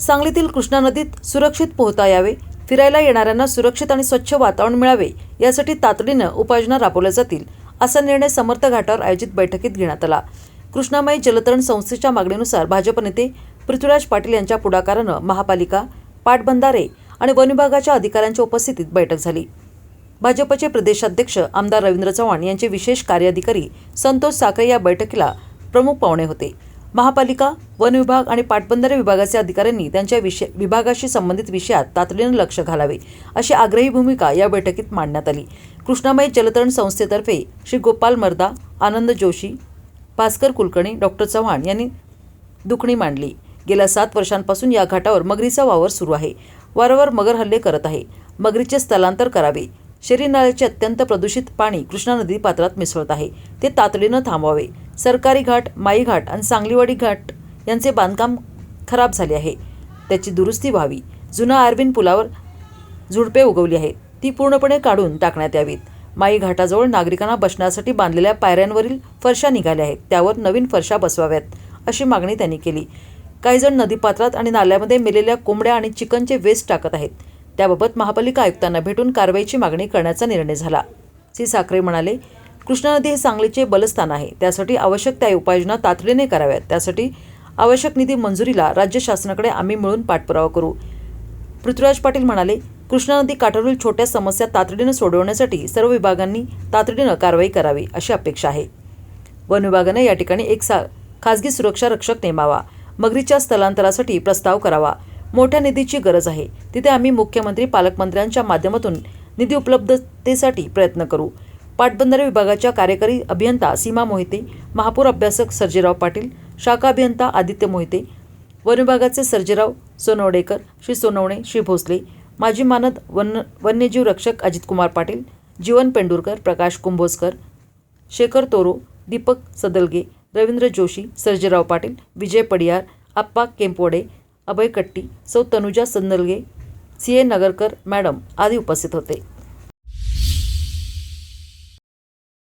सांगलीतील कृष्णा नदीत सुरक्षित पोहता यावे, फिरायला येणाऱ्यांना सुरक्षित आणि स्वच्छ वातावरण मिळावे यासाठी तातडीनं उपाययोजना राबवल्या जातील, असा निर्णय समर्थ घाटावर आयोजित बैठकीत घेण्यात आला. कृष्णामाई जलतरण संस्थेच्या मागणीनुसार भाजप नेते पृथ्वीराज पाटील यांच्या पुढाकारानं महापालिका, पाटबंधारे आणि वन विभागाच्या अधिकाऱ्यांच्या उपस्थितीत बैठक झाली. भाजपचे प्रदेशाध्यक्ष आमदार रवींद्र चव्हाण यांचे विशेष कार्याधिकारी संतोष साखरे या बैठकीला प्रमुख पाहुणे होते. महापालिका, वन विभाग आणि पाटबंधारे विभागाचे अधिकाऱ्यांनी त्यांच्या विभागाशी संबंधित विषयात तातडीनं लक्ष घालावे, अशी आग्रही भूमिका या बैठकीत मांडण्यात आली. कृष्णामाई जलतरण संस्थेतर्फे श्री गोपाल मर्दा, आनंद जोशी, भास्कर कुलकर्णी, डॉक्टर चव्हाण यांनी दुखणी मांडली. गेल्या 7 वर्षांपासून या घाटावर मगरीचा वावर सुरू आहे. वारंवार मगर हल्ले करत आहे. मगरीचे स्थलांतर करावे. शरीर नाल्याचे अत्यंत प्रदूषित पाणी कृष्णा नदी पात्रात मिसळत आहे, ते तातडीनं थांबवावे. सरकारी घाट, माई घाट आणि सांगलीवाडी घाट यांचे बांधकाम खराब झाले आहे, त्याची दुरुस्ती व्हावी. जुना आर्विन पुलावर झुडपे उगवली आहेत, ती पूर्णपणे काढून टाकण्यात यावीत. माई घाटाजवळ नागरिकांना बसण्यासाठी बांधलेल्या पायऱ्यांवरील फरशा निघाल्या आहेत, त्यावर नवीन फरशा बसवाव्यात, अशी मागणी त्यांनी केली. काही जण नदीपात्रात आणि नाल्यामध्ये मेलेल्या कोंबड्या आणि चिकनचे वेस्ट टाकत आहेत, त्याबाबत महापालिका आयुक्तांना भेटून कारवाईची मागणी करण्याचा निर्णय झाला. श्री साखरे म्हणाले, कृष्णा नदी हे सांगलीचे बलस्थान आहे, त्यासाठी आवश्यक त्या उपाययोजना तातडीने कराव्यात. त्यासाठी आवश्यक निधी मंजुरीला राज्य शासनाकडे आम्ही मिळून पाठपुरावा करू. पृथ्वीराज पाटील म्हणाले, कृष्णा नदी काठावरील छोट्या समस्या तातडीने सोडवण्यासाठी सर्व विभागांनी तातडीनं कारवाई करावी, अशी अपेक्षा आहे. वन विभागाने या ठिकाणी एक खासगी सुरक्षा रक्षक नेमावा. मगरीच्या स्थलांतरासाठी प्रस्ताव करावा. मोठ्या निधीची गरज आहे, तिथे आम्ही मुख्यमंत्री, पालकमंत्र्यांच्या माध्यमातून निधी उपलब्धतेसाठी प्रयत्न करू. पाटबंधारे विभागाच्या कार्यकारी अभियंता सीमा मोहिते, महापौर अभ्यासक सर्जेराव पाटील, शाखा अभियंता आदित्य मोहिते, वन विभागाचे सर्जेराव सोनवडेकर, श्री सोनवणे, श्री भोसले, माजी मानद वन्यजीव रक्षक अजितकुमार पाटील, जीवन पेंडुरकर, प्रकाश कुंभोजकर, शेखर तोरो, दीपक सदलगे, रवींद्र जोशी, सर्जेराव पाटील, विजय पडियार, आप्पा केंपोडे, अभय कट्टी, सौ तनुजा संदलगे, CA नगरकर मॅडम आदी उपस्थित होते.